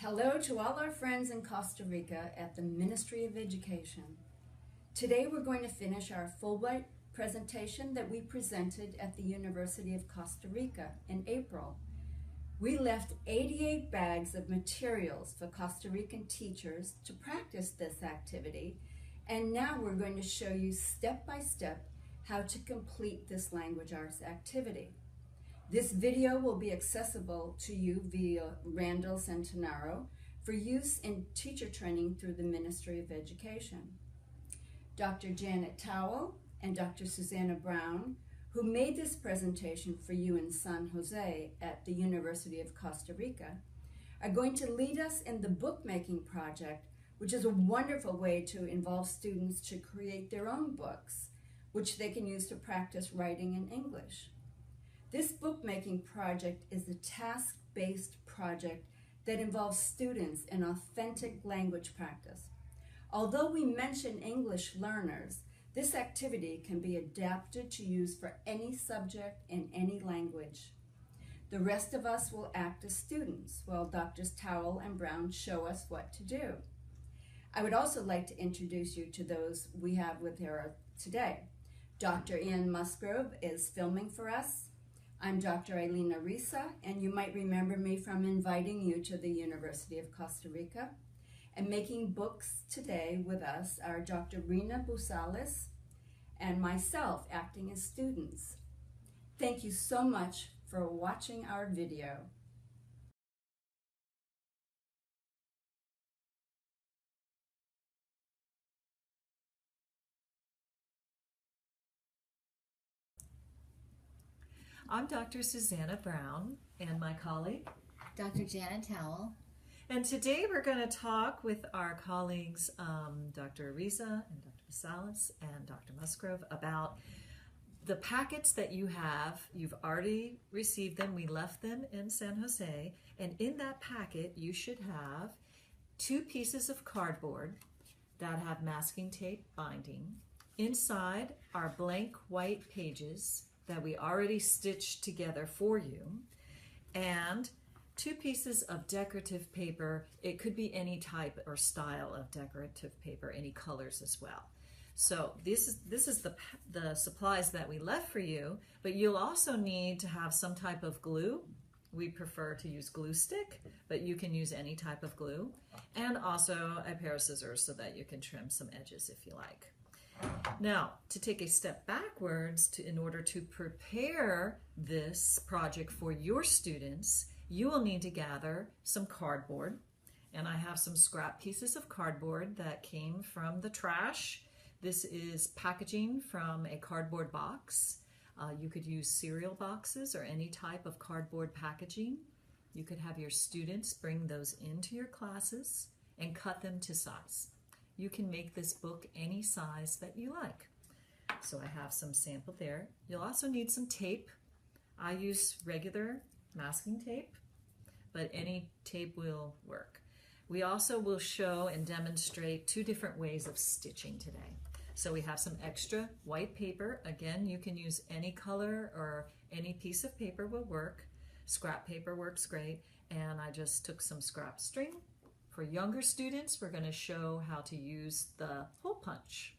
Hello to all our friends in Costa Rica at the Ministry of Education. Today we're going to finish our Fulbright presentation that we presented at the University of Costa Rica in April. We left 88 bags of materials for Costa Rican teachers to practice this activity, and now we're going to show you step by step how to complete this language arts activity. This video will be accessible to you via Randall Centenaro for use in teacher training through the Ministry of Education. Dr. Janet Towell and Dr. Susanna Brown, who made this presentation for you in San Jose at the University of Costa Rica, are going to lead us in the bookmaking project, which is a wonderful way to involve students to create their own books, which they can use to practice writing in English. This bookmaking project is a task-based project that involves students in authentic language practice. Although we mention English learners, this activity can be adapted to use for any subject in any language. The rest of us will act as students while Drs. Towell and Brown show us what to do. I would also like to introduce you to those we have with her today. Dr. Ian Musgrove is filming for us. I'm Dr. Ailina Risa, and you might remember me from inviting you to the University of Costa Rica. And making books today with us are Dr. Rina Busales and myself acting as students. Thank you so much for watching our video. I'm Dr. Susanna Brown and my colleague, Dr. Janet Towell. And today we're going to talk with our colleagues, Dr. Ariza and Dr. Basales and Dr. Musgrove, about the packets that you have. You've already received them. We left them in San Jose. And in that packet, you should have 2 pieces of cardboard that have masking tape binding. Inside are blank white pages that we already stitched together for you, and 2 pieces of decorative paper. It could be any type or style of decorative paper, any colors as well. So this is the supplies that we left for you, but you'll also need to have some type of glue. We prefer to use glue stick, but you can use any type of glue, and also a pair of scissors so that you can trim some edges if you like. Now, to take a step backwards, in order to prepare this project for your students, you will need to gather some cardboard. And I have some scrap pieces of cardboard that came from the trash. This is packaging from a cardboard box. You could use cereal boxes or any type of cardboard packaging. You could have your students bring those into your classes and cut them to size. You can make this book any size that you like. So I have some sample there. You'll also need some tape. I use regular masking tape, but any tape will work. We also will show and demonstrate 2 different ways of stitching today. So we have some extra white paper. Again, you can use any color or any piece of paper will work. Scrap paper works great. And I just took some scrap string. For younger students, we're going to show how to use the hole punch,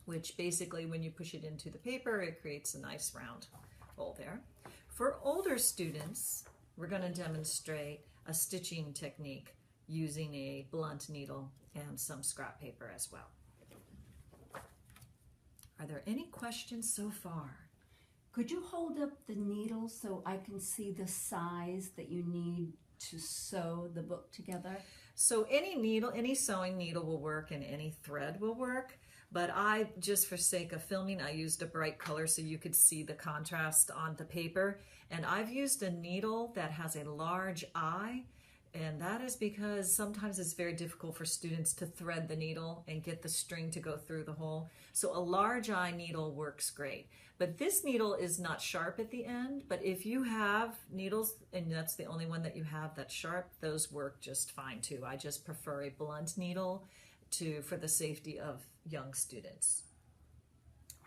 which basically when you push it into the paper, it creates a nice round hole there. For older students, we're going to demonstrate a stitching technique using a blunt needle and some scrap paper as well. Are there any questions so far? Could you hold up the needle so I can see the size that you need to sew the book together? So any needle, any sewing needle will work and any thread will work, but I, just for sake of filming, I used a bright color so you could see the contrast on the paper. And I've used a needle that has a large eye, and that is because sometimes it's very difficult for students to thread the needle and get the string to go through the hole. So a large eye needle works great. But this needle is not sharp at the end, but if you have needles, and that's the only one that you have that's sharp, those work just fine too. I just prefer a blunt needle for the safety of young students.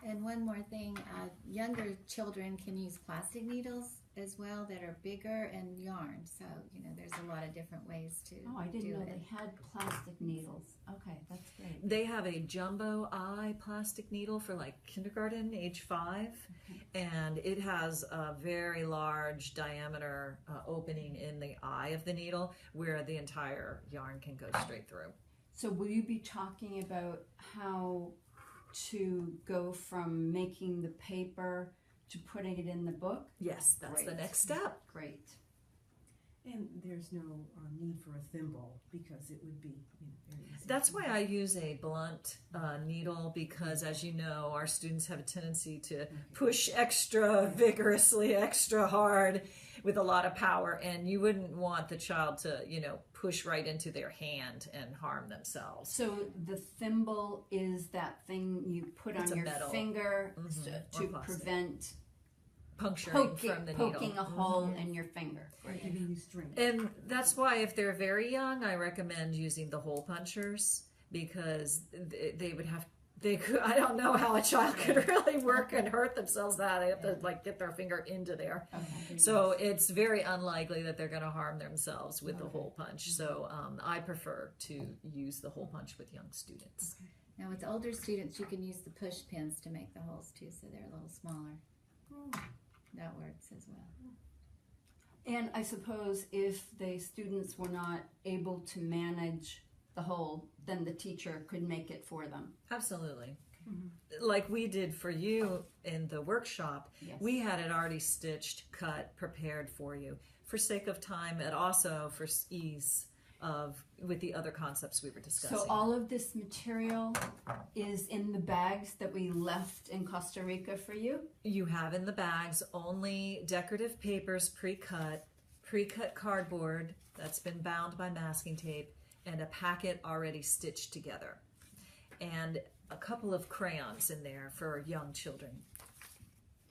And one more thing, younger children can use plastic needles as well that are bigger and yarn. So, there's a lot of different ways to Oh, I didn't do know it. they had plastic needles. Okay, that's great. They have a jumbo eye plastic needle for like kindergarten, age 5, and it has a very large diameter opening in the eye of the needle where the entire yarn can go straight through. So will you be talking about how to go from making the paper to putting it in the book? Yes, that's the Great. next step. Great. And there's no need for a thimble because it would be very easy. That's why I use a blunt needle because, as you know, our students have a tendency to push extra vigorously, extra hard with a lot of power, and you wouldn't want the child to, push right into their hand and harm themselves. So the thimble is that thing you put It's on a your metal. finger Or to plastic. prevent Puncturing from the needle. poking a hole in your finger. Right, giving you strength. And that's why if they're very young, I recommend using the hole punchers because they would have. I don't know how a child could really work and hurt themselves that. They have to get their finger into there. Okay. So it's very unlikely that they're going to harm themselves with the hole punch. So I prefer to use the hole punch with young students. Now with older students, you can use the push pins to make the holes too, so they're a little smaller. That works as well. And I suppose if the students were not able to manage the hole, then the teacher could make it for them. Absolutely. Like we did for you in the workshop, Yes. we had it already stitched, cut, prepared for you for sake of time and also for ease with the other concepts we were discussing. So all of this material is in the bags that we left in Costa Rica for you? You have in the bags only decorative papers pre-cut cardboard that's been bound by masking tape, and a packet already stitched together. And a couple of crayons in there for young children.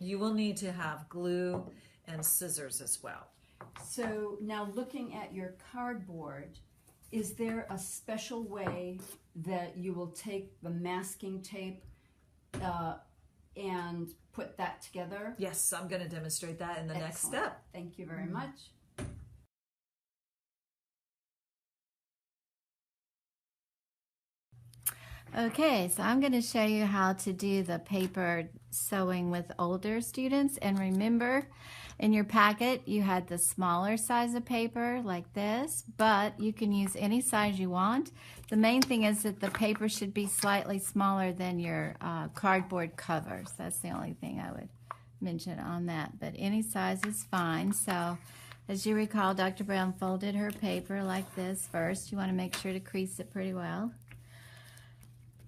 You will need to have glue and scissors as well. So now looking at your cardboard, is there a special way that you will take the masking tape and put that together? Yes, I'm going to demonstrate that in the next Excellent. step. Thank you very much. Okay, so I'm going to show you how to do the paper sewing with older students. And remember, in your packet, you had the smaller size of paper like this, but you can use any size you want. The main thing is that the paper should be slightly smaller than your cardboard covers. That's the only thing I would mention on that, but any size is fine. So as you recall, Dr. Brown folded her paper like this first. You want to make sure to crease it pretty well.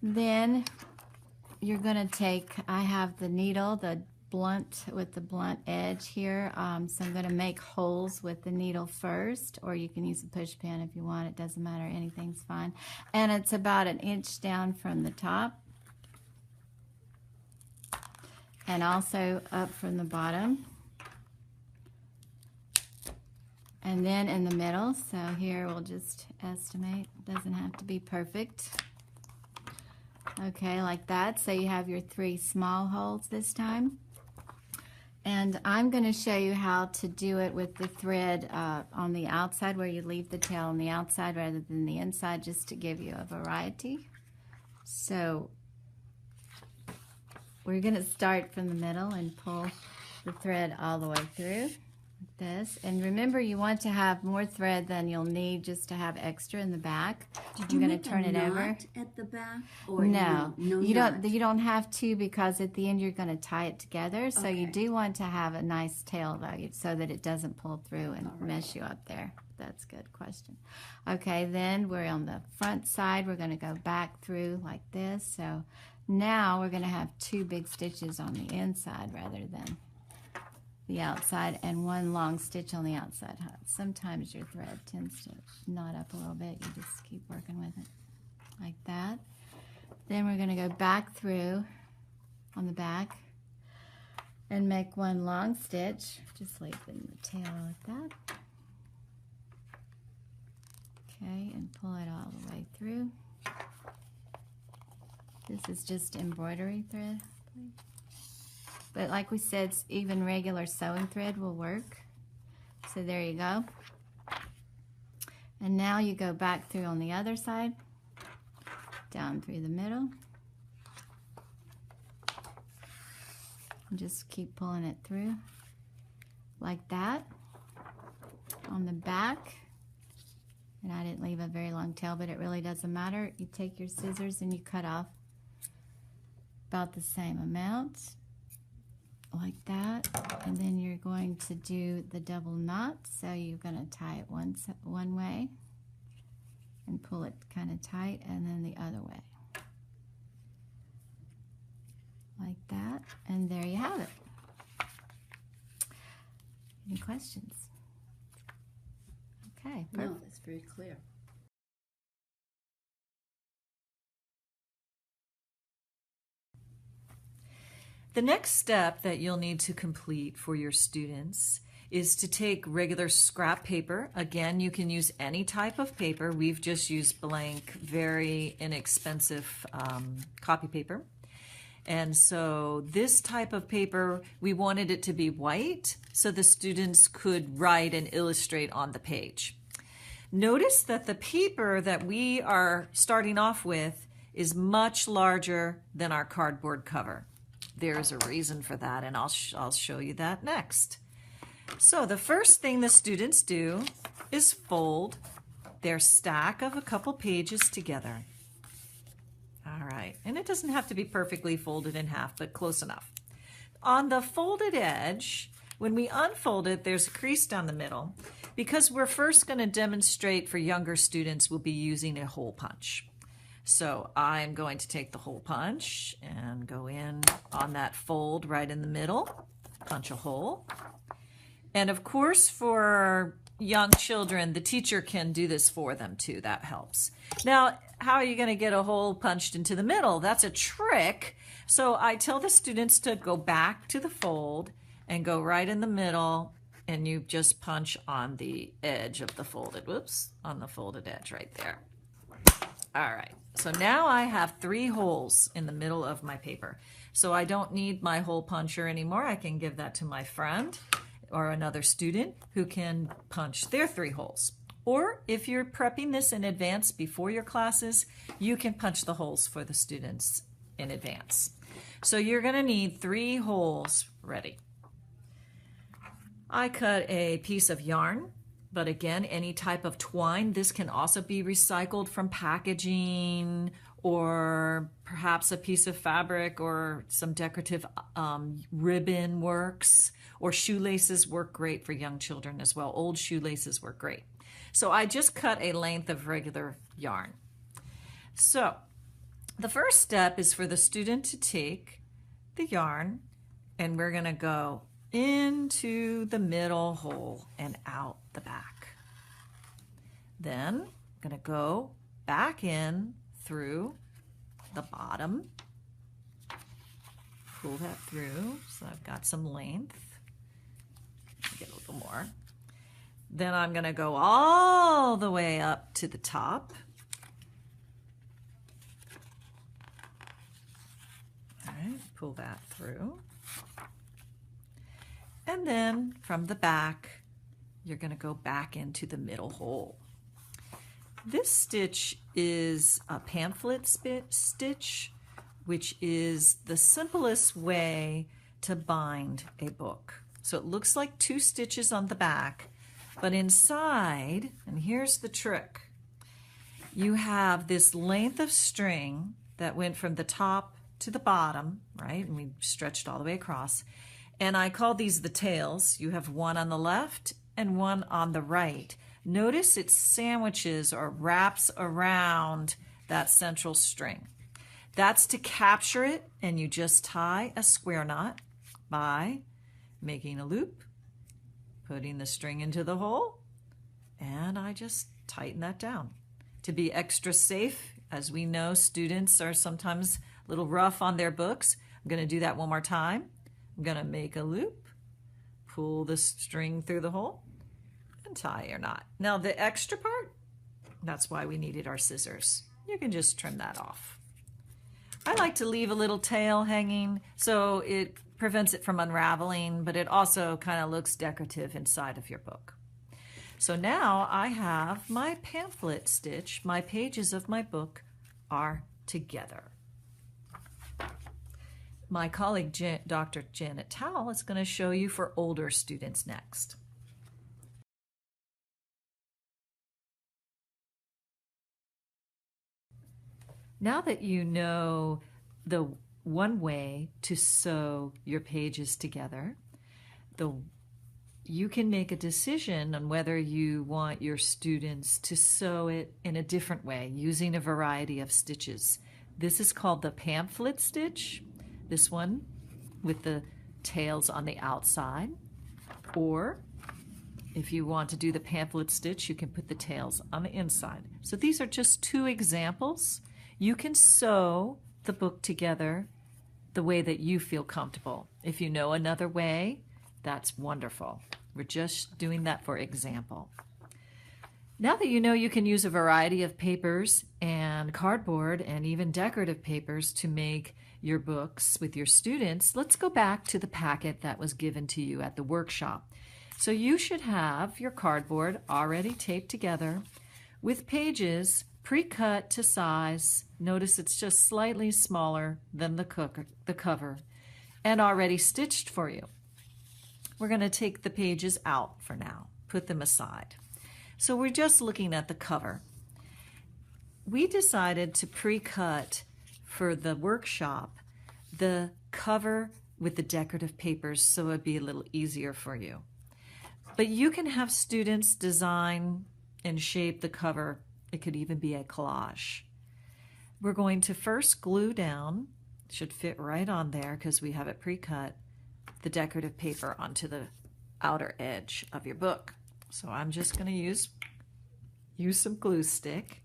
Then you're going to take, I have the needle, the blunt with the blunt edge here, so I'm going to make holes with the needle first, or you can use a push pin if you want. It doesn't matter, anything's fine. And it's about 1 inch down from the top and also up from the bottom, and then in the middle. So here we'll just estimate, doesn't have to be perfect. Okay, like that. So you have your 3 small holes this time. And I'm going to show you how to do it with the thread on the outside, where you leave the tail on the outside rather than the inside, just to give you a variety. So we're going to start from the middle and pull the thread all the way through. This, and remember, you want to have more thread than you'll need just to have extra in the back. Did you I'm going make to turn a it knot over. at the back? Or No, no you knot? don't. You don't have to, because at the end you're going to tie it together. So you Okay. do want to have a nice tail though, so that it doesn't pull through and All right. mess you up there. That's a good question. Okay, then we're on the front side. We're going to go back through like this. So now we're going to have 2 big stitches on the inside rather than the outside, and 1 long stitch on the outside. Sometimes your thread tends to knot up a little bit. You just keep working with it like that. Then we're going to go back through on the back and make 1 long stitch. Just leave in the tail like that. Okay, and pull it all the way through. This is just embroidery thread, but like we said, even regular sewing thread will work. So there you go. And now you go back through on the other side, down through the middle. And just keep pulling it through like that. On the back, and I didn't leave a very long tail, but it really doesn't matter. You take your scissors and you cut off about the same amount, like that. And then you're going to do the double knot. So you're going to tie it one way and pull it kind of tight, and then the other way. Like that. And there you have it. Any questions? Okay, perfect. No, that's very clear. The next step that you'll need to complete for your students is to take regular scrap paper. Again, you can use any type of paper. We've just used blank, very inexpensive copy paper. And so this type of paper, we wanted it to be white so the students could write and illustrate on the page. Notice that the paper that we are starting off with is much larger than our cardboard cover. There's a reason for that, and I'll show you that next. So the first thing the students do is fold their stack of a couple pages together. All right, and it doesn't have to be perfectly folded in half, but close enough. On the folded edge, when we unfold it, there's a crease down the middle. Because we're first going to demonstrate for younger students, we'll be using a hole punch. So I'm going to take the hole punch and go in on that fold right in the middle, punch a hole. And of course, for young children, the teacher can do this for them too. That helps. Now, how are you going to get a hole punched into the middle? That's a trick. So I tell the students to go back to the fold and go right in the middle, and you just punch on the edge of the folded, on the folded edge right there. All right, so now I have 3 holes in the middle of my paper. So I don't need my hole puncher anymore. I can give that to my friend or another student who can punch their 3 holes. Or if you're prepping this in advance before your classes, you can punch the holes for the students in advance. So you're gonna need 3 holes ready. I cut a piece of yarn, but again, any type of twine. This can also be recycled from packaging, or perhaps a piece of fabric, or some decorative ribbon works, or shoelaces work great for young children as well. Old shoelaces work great. So I just cut a length of regular yarn. So the first step is for the student to take the yarn, and we're gonna go into the middle hole and out the back. Then I'm going to go back in through the bottom, pull that through so I've got some length, get a little more. Then I'm going to go all the way up to the top. All right, pull that through. And then from the back, you're going to go back into the middle hole. This stitch is a pamphlet stitch, which is the simplest way to bind a book. So it looks like 2 stitches on the back, but inside, and here's the trick, you have this length of string that went from the top to the bottom, right? And we stretched all the way across. And I call these the tails. You have one on the left and one on the right. Notice it sandwiches or wraps around that central string. That's to capture it, and you just tie a square knot by making a loop, putting the string into the hole, and I just tighten that down. To be extra safe, as we know, students are sometimes a little rough on their books. I'm going to do that one more time. I'm going to make a loop, pull the string through the hole, and tie your knot. Now the extra part, that's why we needed our scissors. You can just trim that off. I like to leave a little tail hanging so it prevents it from unraveling, but it also kind of looks decorative inside of your book. So now I have my pamphlet stitch. My pages of my book are together. My colleague, Dr. Janet Towle, is going to show you for older students next. Now that you know the one way to sew your pages together, you can make a decision on whether you want your students to sew it in a different way using a variety of stitches. This is called the pamphlet stitch, this one with the tails on the outside. Or if you want to do the pamphlet stitch, you can put the tails on the inside. So these are just two examples. You can sew the book together the way that you feel comfortable. If you know another way, that's wonderful. We're just doing that for example. Now that you know you can use a variety of papers and cardboard and even decorative papers to make your books with your students, let's go back to the packet that was given to you at the workshop. So you should have your cardboard already taped together with pages pre-cut to size. Notice it's just slightly smaller than the cover, and already stitched for you. We're going to take the pages out for now, put them aside. So we're just looking at the cover. We decided to pre-cut for the workshop the cover with the decorative papers so it'd be a little easier for you. But you can have students design and shape the cover. It could even be a collage. We're going to first glue down, should fit right on there because we have it pre-cut, the decorative paper onto the outer edge of your book. So I'm just going to use some glue stick.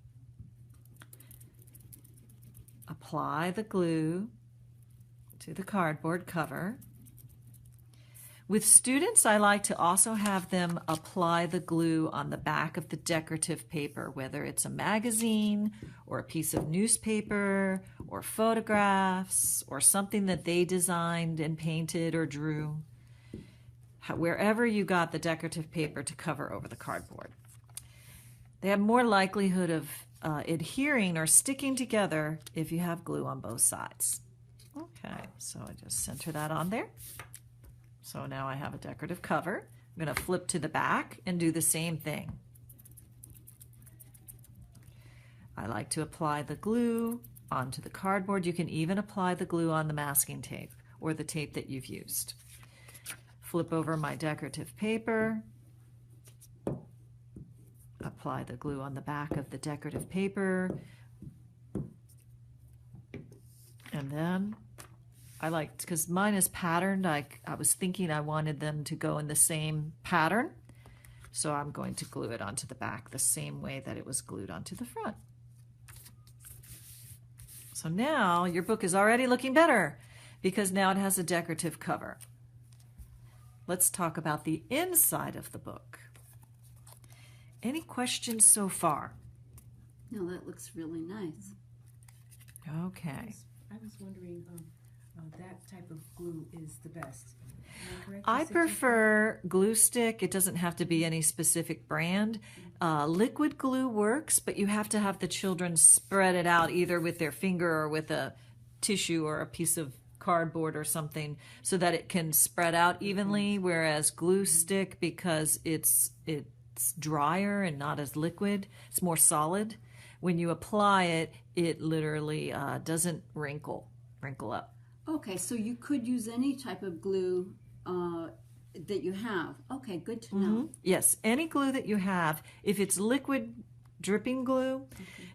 Apply the glue to the cardboard cover. With students, I like to also have them apply the glue on the back of the decorative paper, whether it's a magazine or a piece of newspaper or photographs or something that they designed and painted or drew. Wherever you got the decorative paper to cover over the cardboard. They have more likelihood of adhering or sticking together if you have glue on both sides. Okay, so I just center that on there. So now I have a decorative cover. I'm going to flip to the back and do the same thing. I like to apply the glue onto the cardboard. You can even apply the glue on the masking tape or the tape that you've used. Flip over my decorative paper. Apply the glue on the back of the decorative paper. And then I liked, because mine is patterned, I was thinking I wanted them to go in the same pattern. So I'm going to glue it onto the back the same way that it was glued onto the front. So now your book is already looking better because now it has a decorative cover. Let's talk about the inside of the book. Any questions so far? No, that looks really nice. Okay. I was wondering, that type of glue is the best. Am I correct? I prefer glue stick. It doesn't have to be any specific brand. Liquid glue works, but you have to have the children spread it out either with their finger or with a tissue or a piece of cardboard or something so that it can spread out evenly, whereas glue stick, because it's drier and not as liquid, it's more solid. When you apply it, it literally doesn't wrinkle up. Okay, so you could use any type of glue that you have. Okay, good to know. Yes, any glue that you have. If it's liquid dripping glue,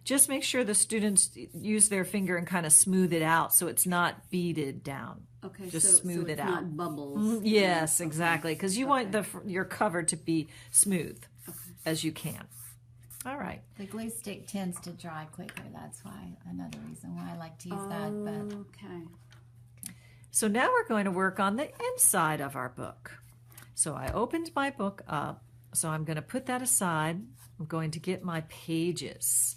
just make sure the students use their finger and kind of smooth it out so it's not beaded down. Okay, just so smooth it's it out. not bubbles. Yes, exactly, because you want your cover to be smooth Okay. as you can. All right. The glue stick tends to dry quicker. That's why another reason why I like to use that. But Okay. So now we're going to work on the inside of our book. So I opened my book up. So I'm going to put that aside. I'm going to get my pages.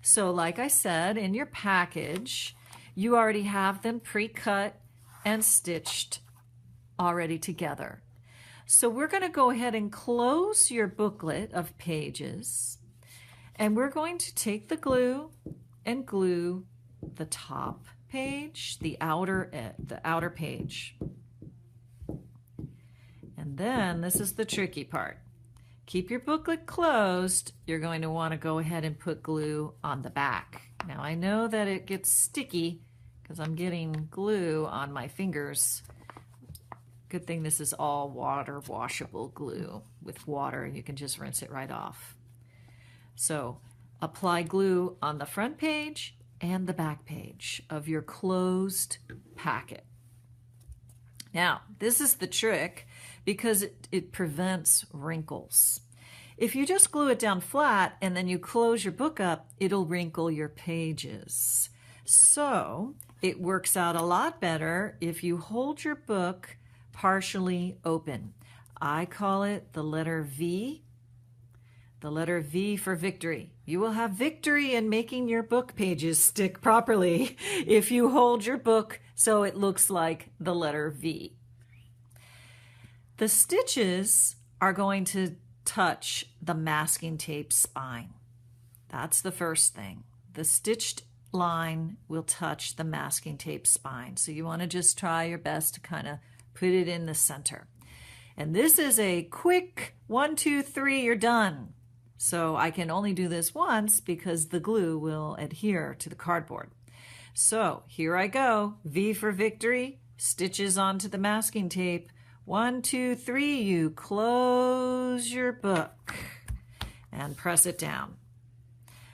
So like I said, in your package, you already have them pre-cut and stitched already together. So we're going to go ahead and close your booklet of pages, and we're going to take the glue and glue the top page, the outer page. And then this is the tricky part. Keep your booklet closed. You're going to want to go ahead and put glue on the back. Now I know that it gets sticky because I'm getting glue on my fingers. Good thing this is all water washable glue. With water, you can just rinse it right off. So apply glue on the front page and the back page of your closed packet. Now, this is the trick because it prevents wrinkles. If you just glue it down flat and then you close your book up, it'll wrinkle your pages. So it works out a lot better if you hold your book partially open. I call it the letter V. The letter V for victory. You will have victory in making your book pages stick properly if you hold your book so it looks like the letter V. The stitches are going to touch the masking tape spine. That's the first thing. The stitched line will touch the masking tape spine. So you want to just try your best to kind of put it in the center. And this is a quick 1, 2, 3, you're done. So I can only do this once because the glue will adhere to the cardboard. So here I go. V for victory, stitches onto the masking tape. 1, 2, 3, you close your book and press it down.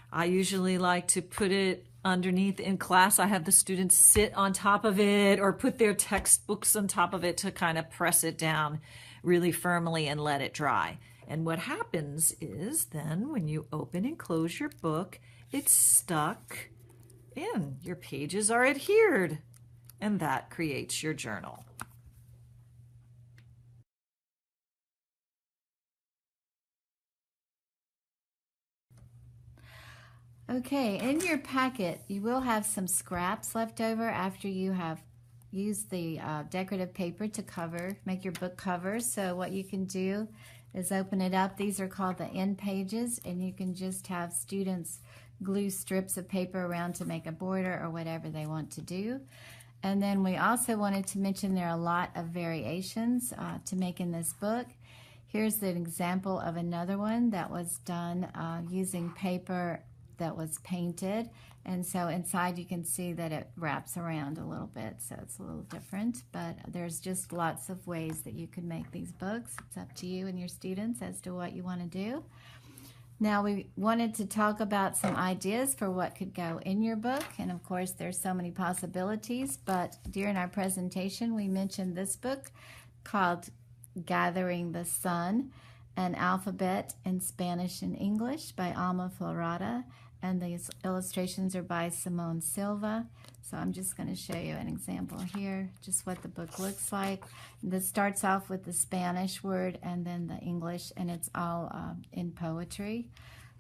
I usually like to put it underneath in class. I have the students sit on top of it or put their textbooks on top of it to kind of press it down really firmly and let it dry. And what happens is then when you open and close your book, it's stuck in. Your pages are adhered, and that creates your journal. Okay, in your packet, you will have some scraps left over after you have used the decorative paper to make your book covers. So what you can do is open it up. These are called the end pages, and you can just have students glue strips of paper around to make a border or whatever they want to do. And then we also wanted to mention there are a lot of variations to make in this book. Here's an example of another one that was done using paper that was painted, and so inside you can see that it wraps around a little bit, so it's a little different, but there's just lots of ways that you can make these books. It's up to you and your students as to what you want to do. Now we wanted to talk about some ideas for what could go in your book, and of course there's so many possibilities, but during our presentation we mentioned this book called Gathering the Sun, an alphabet in Spanish and English by Alma Florada, and these illustrations are by Simone Silva. So I'm just going to show you an example here, just what the book looks like. This starts off with the Spanish word and then the English, and it's all in poetry.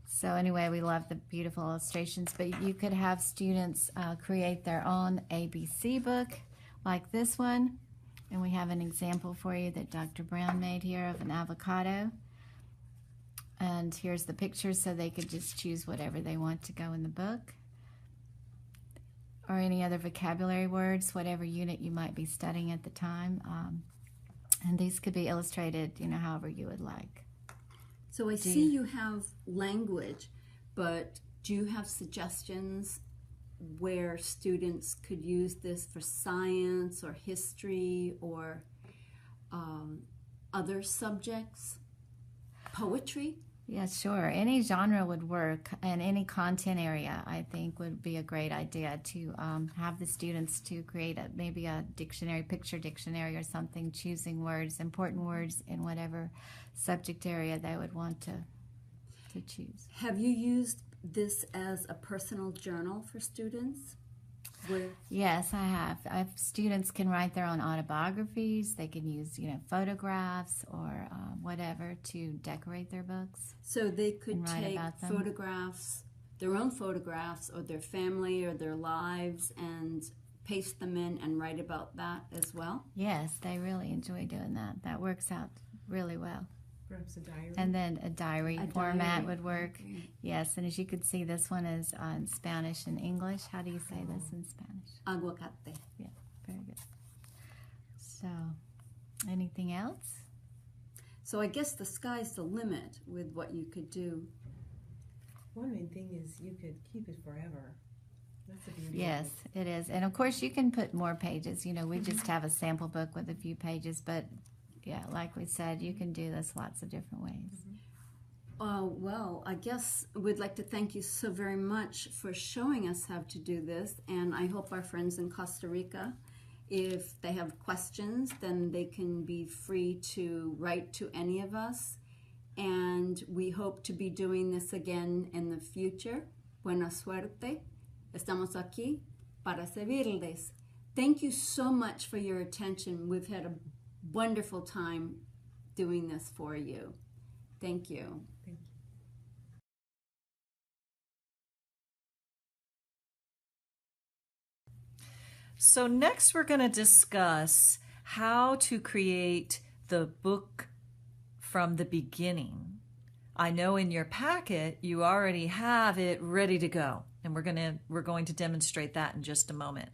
So anyway, we love the beautiful illustrations, but you could have students create their own ABC book like this one. And we have an example for you that Dr. Brown made here of an avocado. And here's the picture, so they could just choose whatever they want to go in the book. Or any other vocabulary words, whatever unit you might be studying at the time. And these could be illustrated, however you would like. So I see you have language, but do you have suggestions where students could use this for science or history or other subjects? Poetry? Yeah, sure. Any genre would work, and any content area, I think, would be a great idea to have the students to create maybe a dictionary, picture dictionary or something, choosing words, important words in whatever subject area they would want to choose. Have you used this as a personal journal for students? Yes, I have. Students can write their own autobiographies. They can use, photographs or whatever to decorate their books. So they could take photographs, their own photographs, or their family or their lives, and paste them in and write about that as well? Yes, they really enjoy doing that. That works out really well. Perhaps a diary. And then a diary A format diary. would work. Okay. Yes, and as you could see, this one is in Spanish and English. How do you say this in Spanish? Aguacate. Very good. So, anything else? So I guess the sky's the limit with what you could do. One main thing is you could keep it forever. That's the beauty. Yes, it is. And of course, you can put more pages. You know, we just have a sample book with a few pages, but yeah, like we said, you can do this lots of different ways. Well, I guess we'd like to thank you so very much for showing us how to do this, and I hope our friends in Costa Rica, if they have questions, then they can be free to write to any of us, and we hope to be doing this again in the future. Buena suerte. Estamos aquí para servirles. Thank you so much for your attention. We've had a wonderful time doing this for you. Thank you. Thank you. So next we're going to discuss how to create the book from the beginning. I know in your packet you already have it ready to go, and we're going to demonstrate that in just a moment.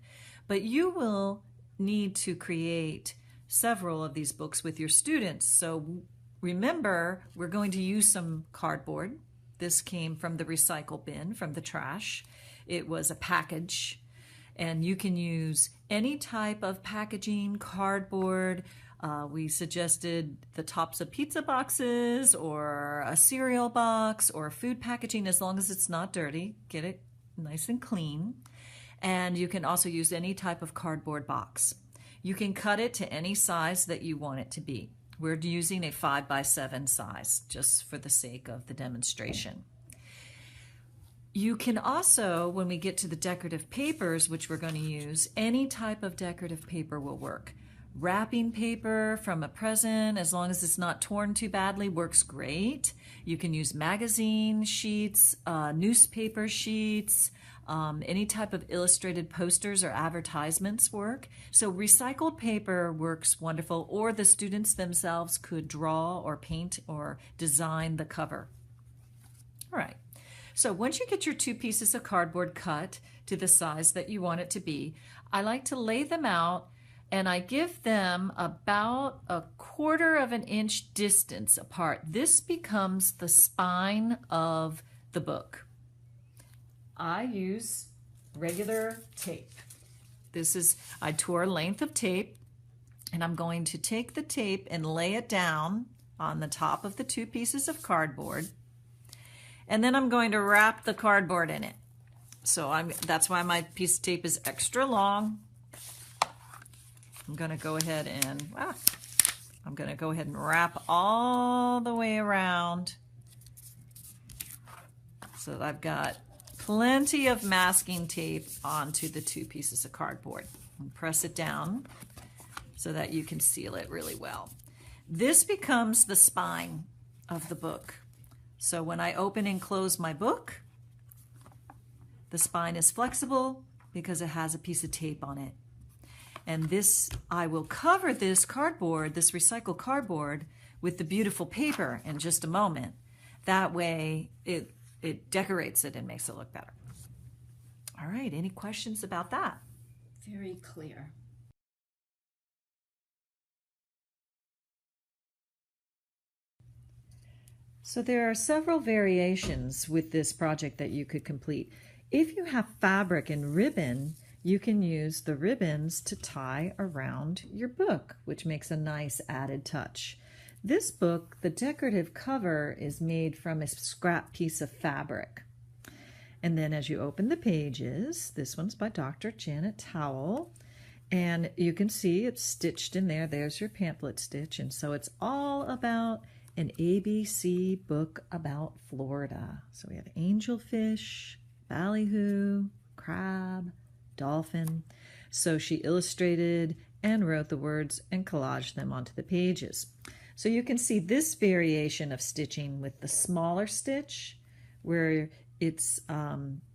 But you will need to create several of these books with your students. So remember, we're going to use some cardboard. This came from the recycle bin, from the trash. It was a package. And you can use any type of packaging, cardboard. We suggested the tops of pizza boxes or a cereal box or food packaging, as long as it's not dirty. Get it nice and clean. And you can also use any type of cardboard box. You can cut it to any size that you want it to be. We're using a 5x7 size just for the sake of the demonstration. You can also, when we get to the decorative papers, which we're going to use, any type of decorative paper will work. Wrapping paper from a present, as long as it's not torn too badly, works great. You can use magazine sheets, newspaper sheets, any type of illustrated posters or advertisements work. So recycled paper works wonderful, or the students themselves could draw or paint or design the cover. All right. So once you get your 2 pieces of cardboard cut to the size that you want it to be, I like to lay them out, and I give them about 1/4 of an inch distance apart. This becomes the spine of the book. I use regular tape. I tore a length of tape, and I'm going to take the tape and lay it down on the top of the 2 pieces of cardboard. And then I'm going to wrap the cardboard in it. So that's why my piece of tape is extra long. I'm going to go ahead and wrap all the way around so that I've got plenty of masking tape onto the 2 pieces of cardboard. And press it down so that you can seal it really well. This becomes the spine of the book. So when I open and close my book, the spine is flexible because it has a piece of tape on it. And I will cover this cardboard, this recycled cardboard, with the beautiful paper in just a moment. That way it decorates it and makes it look better. All right, any questions about that? Very clear. So there are several variations with this project that you could complete. If you have fabric and ribbon, you can use the ribbons to tie around your book, which makes a nice added touch. This book, the decorative cover, is made from a scrap piece of fabric. And then as you open the pages, this one's by Dr. Janet Towell, and you can see it's stitched in there. There's your pamphlet stitch, and so it's all about an ABC book about Florida. So we have angelfish, ballyhoo, crab, dolphin. So she illustrated and wrote the words and collaged them onto the pages. So you can see this variation of stitching with the smaller stitch, where it's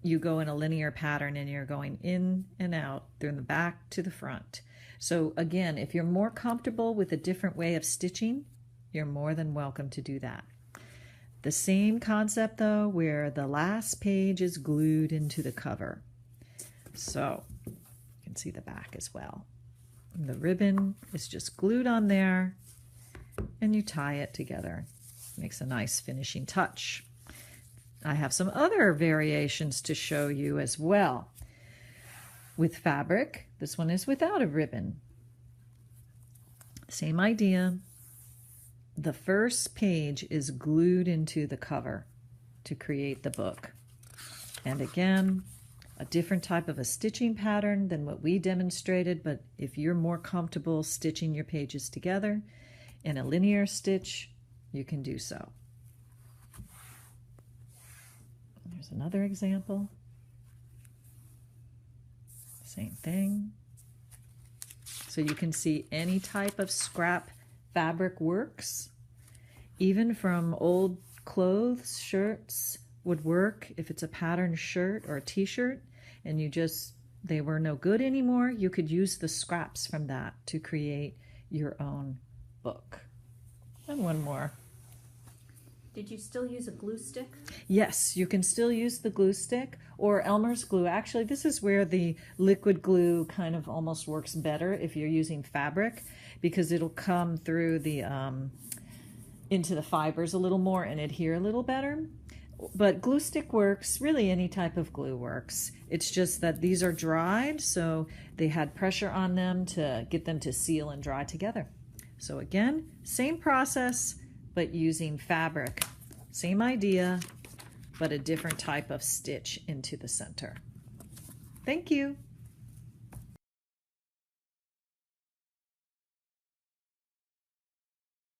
you go in a linear pattern and you're going in and out from the back to the front. So again, if you're more comfortable with a different way of stitching, you're more than welcome to do that. The same concept though, where the last page is glued into the cover. So you can see the back as well. And the ribbon is just glued on there and you tie it together. Makes a nice finishing touch. I have some other variations to show you as well. With fabric, this one is without a ribbon. Same idea. The first page is glued into the cover to create the book. And again, a different type of a stitching pattern than what we demonstrated, but if you're more comfortable stitching your pages together in a linear stitch, you can do so. There's another example. Same thing. So you can see any type of scrap fabric works. Even from old clothes, shirts would work. If it's a patterned shirt or a t-shirt and they were no good anymore, you could use the scraps from that to create your own book. And one more. Did you still use a glue stick? Yes, you can still use the glue stick or Elmer's glue. Actually, this is where the liquid glue kind of almost works better if you're using fabric, because it'll come through the into the fibers a little more and adhere a little better. But glue stick works, really any type of glue works. It's just that these are dried, so they had pressure on them to get them to seal and dry together. So again, same process, but using fabric. Same idea, but a different type of stitch into the center. Thank you.